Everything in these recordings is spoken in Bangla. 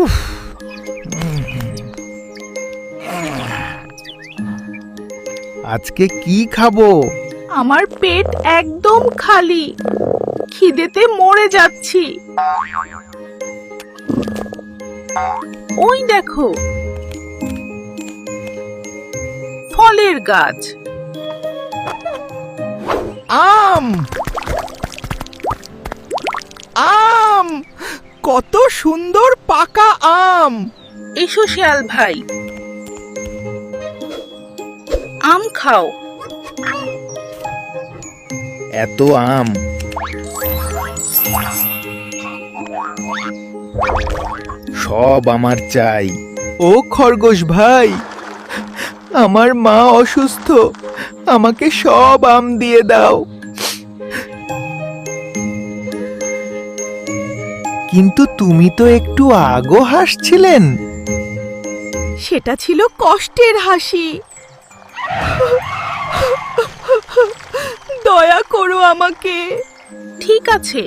উফ, আজকে কি খাবো? আমার পেট একদম খালি, খিদেতে মরে যাচ্ছি। ওই দেখো, ফলের গাছ। আম আম কত সুন্দর পাকা আম! এসো শিয়াল ভাই, আম খাও। এত আম, সব আমার চাই। ও খরগোশ ভাই, আমার মা অসুস্থ, আমাকে সব আম দিয়ে দাও। কিন্তু তুমি তো একটু আগেও হাসছিলেন। সেটা ছিল কষ্টের হাসি। দয়া করো আমাকে। ঠিক আছে,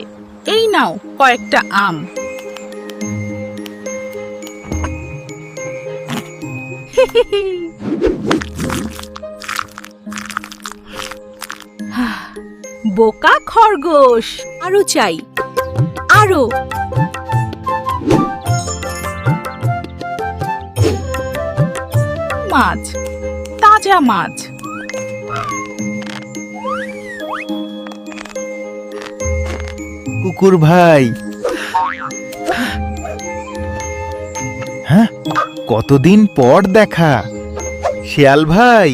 এই নাও কয়েকটা আম। বোকা খরগোশ, আরো চাই, আরো। মাছ, তাজা মাছ। কুকুর ভাই, হ্যাঁ, কতদিন পর দেখা। শিয়াল ভাই,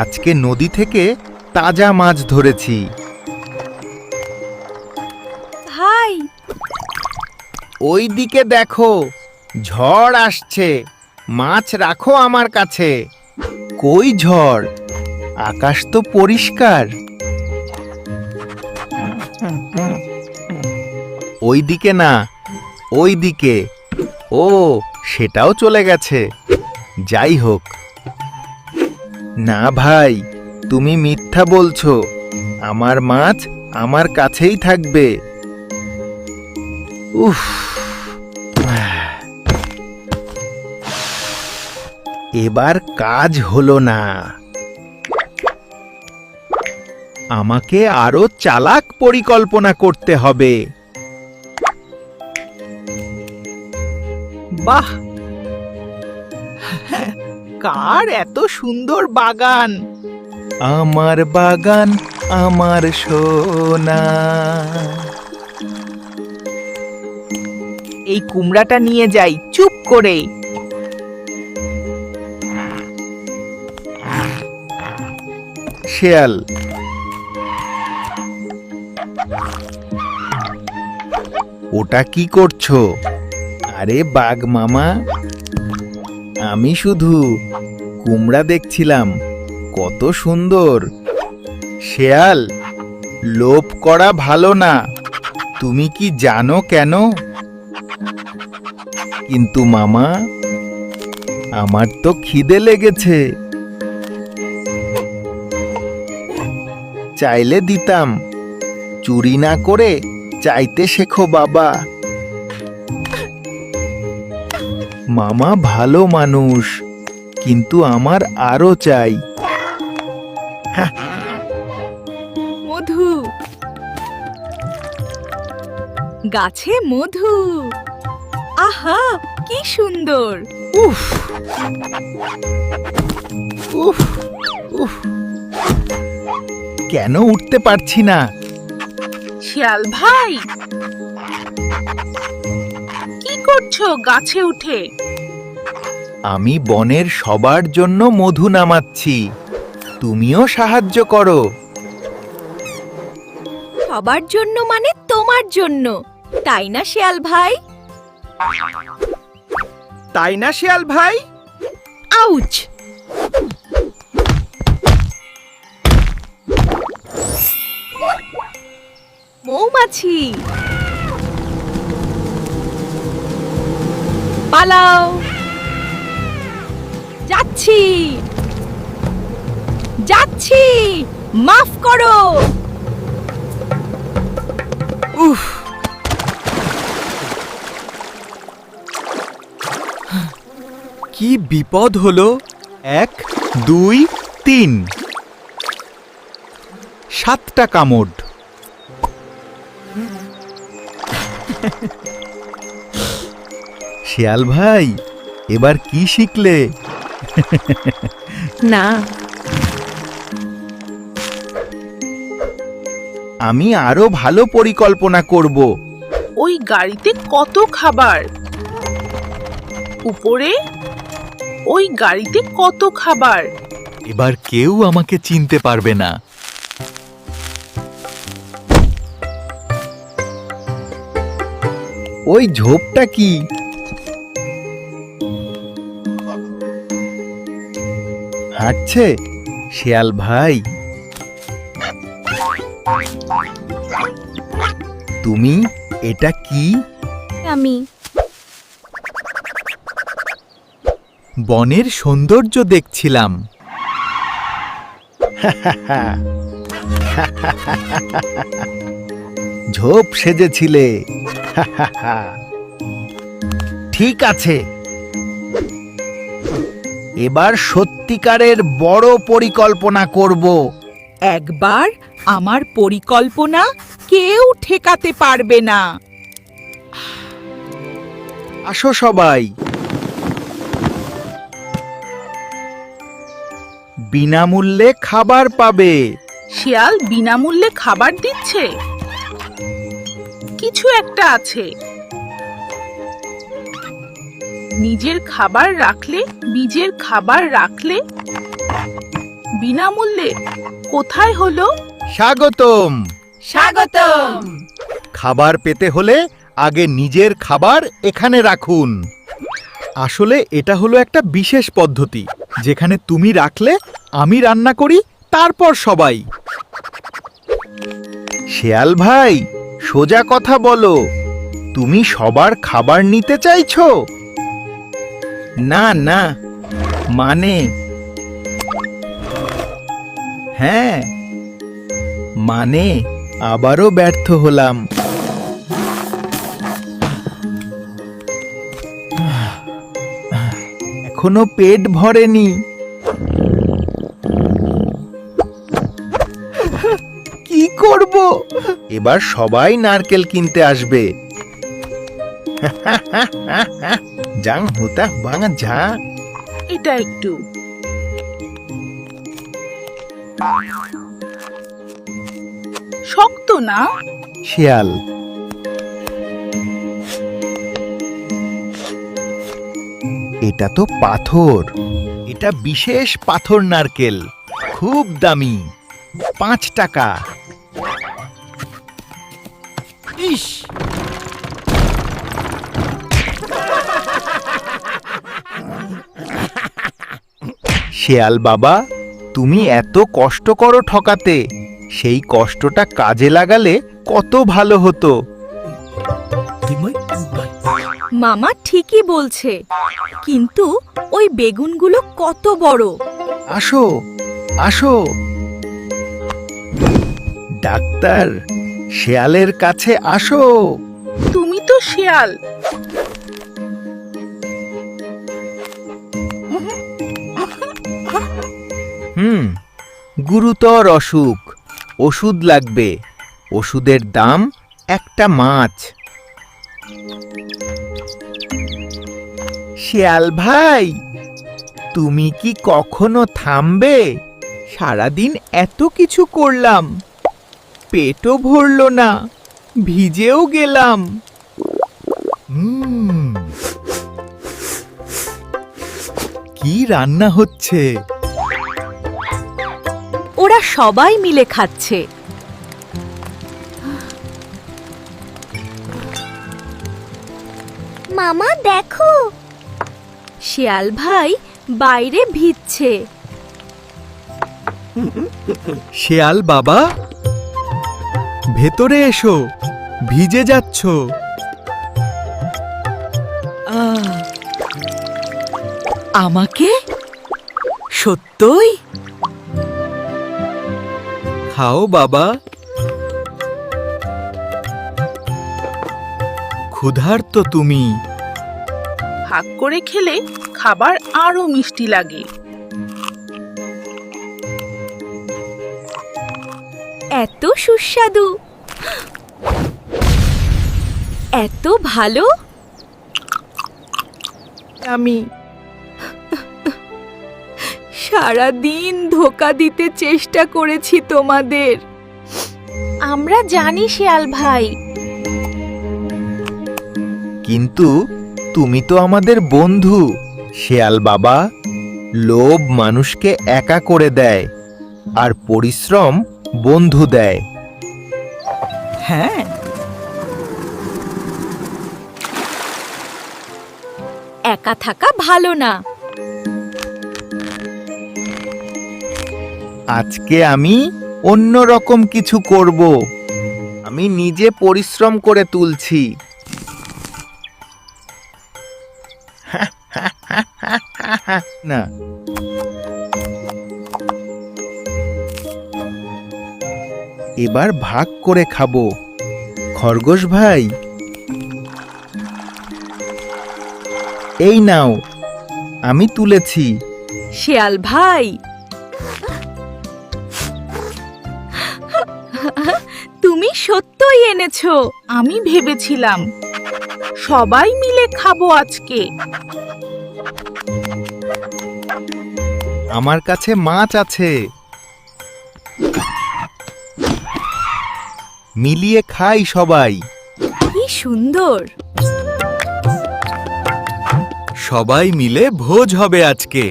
আজকে নদী থেকে তাজা মাছ ধরেছি। ভাই, ওই দিকে দেখো, ঝড় আসছে, মাছ রাখো আমার কাছে। কই ঝড়? আকাশ তো পরিষ্কার। ওই দিকে না, ওই দিকে। ও, সেটাও চলে গেছে। যাই হোক। না ভাই, তুমি মিথ্যা বলছো। আমার মাছ আমার কাছেই থাকবে। উফ, এবার কাজ হলো না। আমাকে আরো চালাক পরিকল্পনা করতে হবে। বাহ, কার এত সুন্দর বাগান? আমার বাগান, আমার সোনা। এই কুমড়াটা নিয়ে যাই চুপ করে। শেয়াল, ওটা কি করছো? আরে বাঘ মামা, আমি শুধু কুমড়া দেখছিলাম, কত সুন্দর। শেয়াল, লোভ করা ভালো না। তুমি কি জানো কেন? কিন্তু মামা, আমার তো খিদে লেগেছে। চাইলে দিতাম, চুরি না করে চাইতে শেখো বাবা। মামা ভালো মানুষ, কিন্তু আমার আরো চাই। মধু, গাছে মধু। আহা, কি সুন্দর। উফ উফ উফ, কেন উঠতে পারছি না? শিয়াল ভাই, কি করছো গাছে উঠে? আমি বনের সবার জন্য মধু নামাচ্ছি, তুমিও সাহায্য করো। সবার জন্য মানে তোমার জন্য, তাই না শিয়াল ভাই? তাই না শিয়াল ভাই? আউচ! মৌমাছি, পালাও! যাচ্ছি, যাচ্ছি, মাফ করো। উফ, কি বিপদ হলো! 1 2 3 7টা কামড়। শিয়াল ভাই, এবার কি শিখলে? না, আমি আরো ভালো পরিকল্পনা করব। ওই গাড়িতে কত খাবার। উপরে ওই গাড়িতে কত খাবার। এবার কেউ আমাকে চিনতে পারবে না। ওই ঝোপটা কি? হাঁটছে শিয়াল ভাই। তুমি এটা কি? আমি বনের সৌন্দর্য দেখছিলাম। ঝোপ সেজেছিলে। ঠিক আছে, এবার সত্যিকারের বড় পরিকল্পনা করব। একবার আমার পরিকল্পনা কেউ ঠেকাতে পারবে না। আসো সবাই, বিনামূল্যে খাবার পাবে। শিয়াল বিনামূল্যে খাবার দিচ্ছে। কিছু একটা আছে। নিজের খাবার রাখলে, বীজের খাবার রাখলে বিনামূল্যে কোথায় হলো? স্বাগতম। স্বাগতম। খাবার পেতে হলে আগে নিজের খাবার এখানে রাখুন। আসলে এটা হলো একটা বিশেষ পদ্ধতি, যেখানে তুমি রাখলে আমি রান্না করি, তারপর সবাই। শিয়াল ভাই, সোজা কথা বলো, তুমি সবার খাবার নিতে চাইছো? না না, মানে হ্যাঁ, মানে আবারও ব্যর্থ হলাম। এখনো পেট ভরেনি। কি করব? এবার সবাই নারকেল কিনতে আসবে। জাং হুতা বাঙা ঝা। এটা একটু শক্ত না? শিয়াল, এটা তো পাথর। এটা বিশেষ পাথর নারকেল, খুব দামি, 5 টাকা। ইস, শিয়াল বাবা, তুমি এত কষ্ট করো ঠকাতে, সেই কষ্টটা কাজে লাগালে কত ভালো হতো। মামা ঠিকই বলছে, কিন্তু ওই বেগুনগুলো কত বড়। আসো আসো। ডাক্তার, শিয়ালের কাছে আসো। তুমি তো শিয়াল। গুরুতর অসুখ, ওষুধ লাগবে। ওষুধের দাম একটা মাছ। শিয়াল ভাই, তুমি কি কখনো থামবে? সারাদিন এত কিছু করলাম, পেটও ভরলো না, ভিজেও গেলাম। কি রান্না হচ্ছে! ওরা সবাই মিলে খাচ্ছে। মামা দেখো, শিয়াল ভাই বাইরে ভিজছে। শিয়াল বাবা, ভেতরে এসো, ভিজে যাচ্ছ। আমাকে সত্যই? খাও বাবা। ক্ষুধার্ত তুমি। ভাগ করে খেলে খাবার আরো মিষ্টি লাগে। এত সুস্বাদু, এত ভালো। আমি সারা দিন ধোঁকা দিতে চেষ্টা করেছি তোমাদের। আমরা জানি শিয়াল ভাই। কিন্তু তুমি তো আমাদের বন্ধু শেয়াল বাবা। লোভ মানুষকে একা করে দেয়, আর পরিশ্রম বন্ধু দেয়। হ্যাঁ, একা থাকা ভালো না। আজকে আমি অন্য রকম কিছু করব। আমি নিজে পরিশ্রম করে তুলছি। না, এবার ভাগ করে খাবো। খরগোশ ভাই, এই নাও, আমি তুলেছি। শিয়াল ভাই, তুমি সত্যই এনেছো। আমি ভেবেছিলাম সবাই মিলে খাবো আজকে। আমার কাছে মাছ আছে, মিলিয়ে খাই সবাই। কি সুন্দর। সবাই মিলে ভোজ হবে আজকে।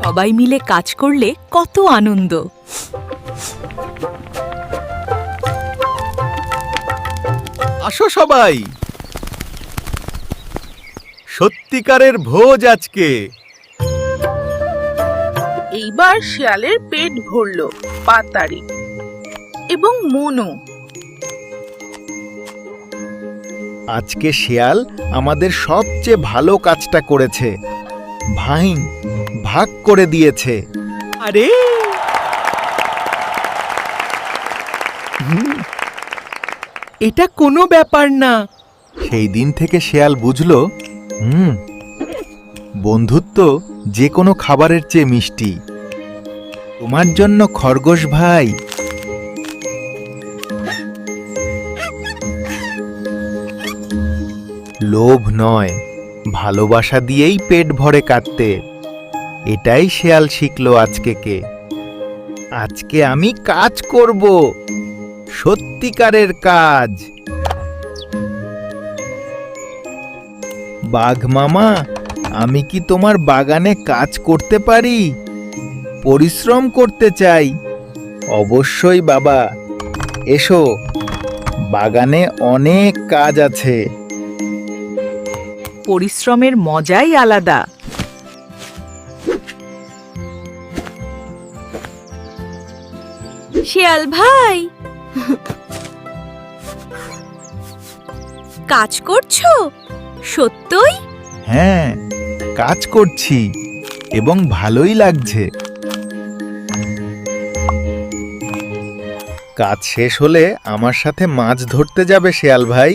সবাই মিলে কাজ করলে কত আনন্দ। আসো সবাই, সত্যিকারের ভোজ আজকে। এইবার শিয়ালের পেট ভরল পাতারি এবং মনও। আজকে শিয়াল আমাদের সবচেয়ে ভালো কাজটা করেছে। ভাই ভাগ করে দিয়েছে। আরে এটা কোনো ব্যাপার না। সেই দিন থেকে শিয়াল বুঝলো, বন্ধুত্ব যে কোনো খাবারের চেয়ে মিষ্টি। তোমার জন্য খরগোশ ভাই। লোভ নয়, ভালোবাসা দিয়েই পেট ভরে কাটতে। এটাই শিয়াল শিখলো আজকে। আজকে আমি কাজ করব, সত্যিকারের কাজ। বাঘ মামা, আমি কি তোমার বাগানে কাজ করতে পারি? পরিশ্রম করতে চাই। অবশ্যই বাবা, এসো, বাগানে অনেক কাজ আছে। পরিশ্রমের মজাই আলাদা। শিয়াল ভাই, কাজ করছো সত্যই? হ্যাঁ, কাজ করছি এবং ভালোই লাগছে। কাজ শেষ হলে আমার সাথে মাছ ধরতে যাবে শিয়াল ভাই?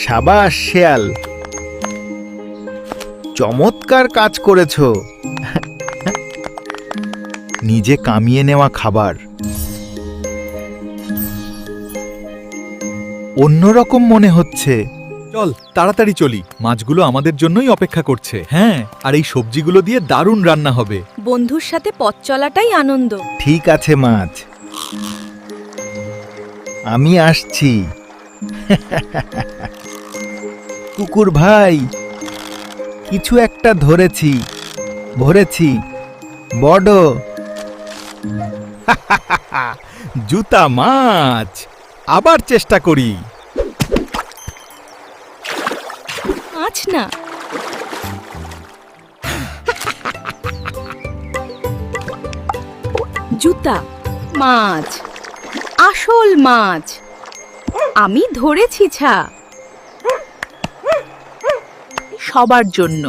সাবাস শিয়াল, চমৎকার কাজ করেছো। নিজে কামিয়ে নেওয়া খাবার অন্যরকম মনে হচ্ছে। চল তাড়াতাড়ি চলি, মাছগুলো আমাদের জন্যই অপেক্ষা করছে। হ্যাঁ, আর এই সবজিগুলো দিয়ে দারুণ রান্না হবে। বন্ধুর সাথে পথ চলাটাই আনন্দ। ঠিক আছে মাছ, আমি আসছি। কুকুর ভাই, কিছু একটা ধরেছি বড়। জুতা মাছ, আবার চেষ্টা করি। মাছ না, জুতা মাছ, আসল মাছ। আমি ধরেছি ছা। সবার জন্য।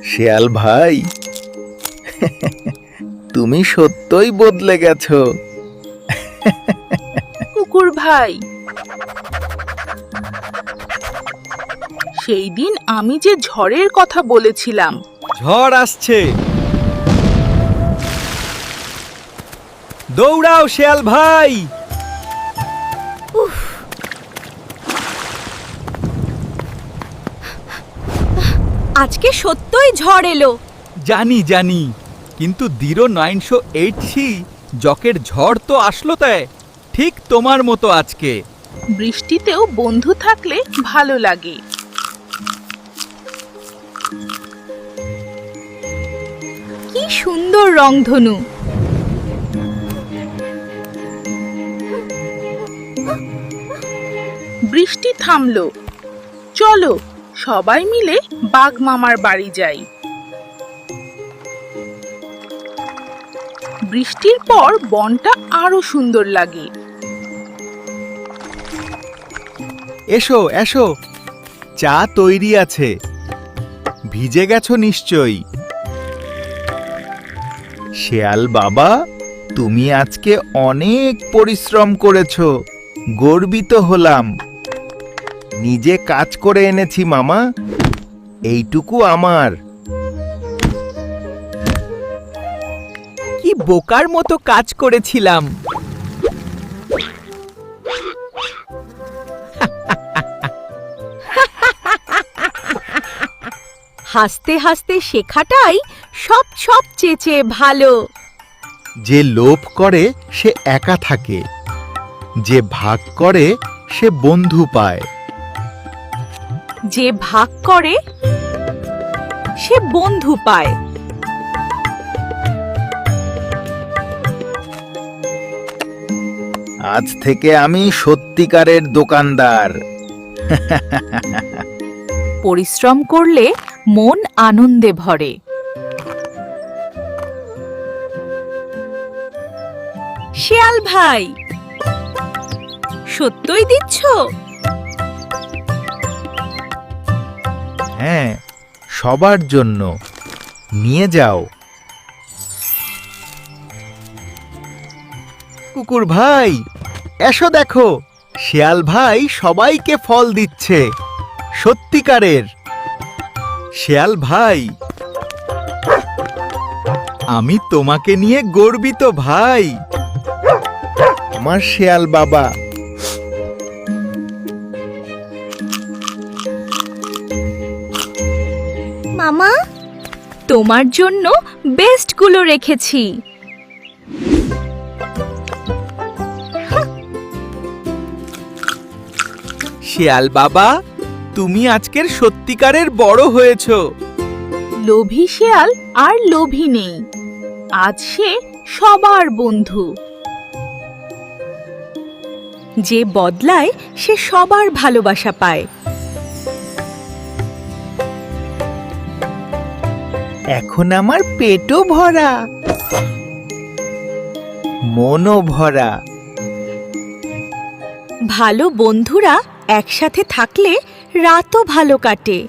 শিয়াল ভাই, তুমি সত্যই বদলে গেছো। কুকুর ভাই, সেই দিন আমি যে ঝড়ের কথা বলেছিলাম, ঝড় আসছে, দৌড়াও শেয়াল ভাই। আজকে সত্যই ঝড় এলো। জানি জানি, কিন্তু 0980 জকের ঝড় তো আসলো তাই, ঠিক তোমার মতো আজকে। বৃষ্টিতেও বন্ধু থাকলে ভালো লাগে। কি সুন্দর রংধনু। বৃষ্টি থামলো, চলো সবাই মিলে বাঘ মামার বাড়ি যাই। বৃষ্টির পর বনটা আরো সুন্দর লাগে। এসো এসো, চা তৈরি আছে, ভিজে গেছো নিশ্চয়ই। শেয়াল বাবা, তুমি আজকে অনেক পরিশ্রম করেছো, গর্বিত হলাম। নিজে কাজ করে এনেছি মামা, এইটুকু আমার। কি বোকার মতো কাজ করেছিলাম। হাসতে হাসতে শেখাটাই সবচেয়ে ভালো। যে লোভ করে সে একা থাকে, যে ভাগ করে সে বন্ধু পায়। যে ভাগ করে সে বন্ধু পায়। আজ থেকে আমি সত্যিকারের দোকানদার। পরিশ্রম করলে মন আনন্দে ভরে। শিয়াল ভাই, সত্যই দিচ্ছ? হ্যাঁ, সবার জন্য নিয়ে যাও। কুকুর ভাই, এসো দেখো, শেয়াল ভাই সবাইকে ফল দিচ্ছে, সত্যিকারের। শেয়াল ভাই, আমি তোমাকে নিয়ে গর্বিত ভাই। আমার শেয়াল বাবা। মামা, তোমার জন্য বেস্টগুলো রেখেছি। শেয়াল বাবা, তুমি আজকের সত্যিকারের বড় হয়েছো। লোভী শেয়াল আর লোভী নেই, আজ সে সবার বন্ধু। যে বদলায় সে সবার ভালোবাসা পায়। এখন আমার পেটও ভরা, মনও ভরা। ভালো বন্ধুরা একসাথে থাকলে রাতও ভালো কাটে।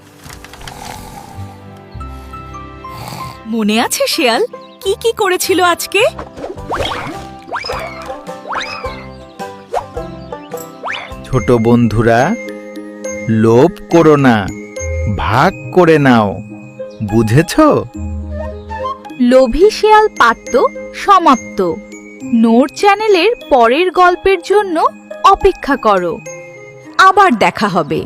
মনে আছে শেয়াল কি কি করেছিল আজকে? ছোট বন্ধুরা, লোভ করো না, ভাগ করে নাও, বুঝেছো? লোভী শেয়াল পাত্র সমাপ্ত। নোর চ্যানেলের পরের গল্পের জন্য অপেক্ষা করো। আবার দেখা হবে।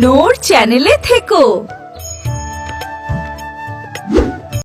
নোর চ্যানেলে থেকো।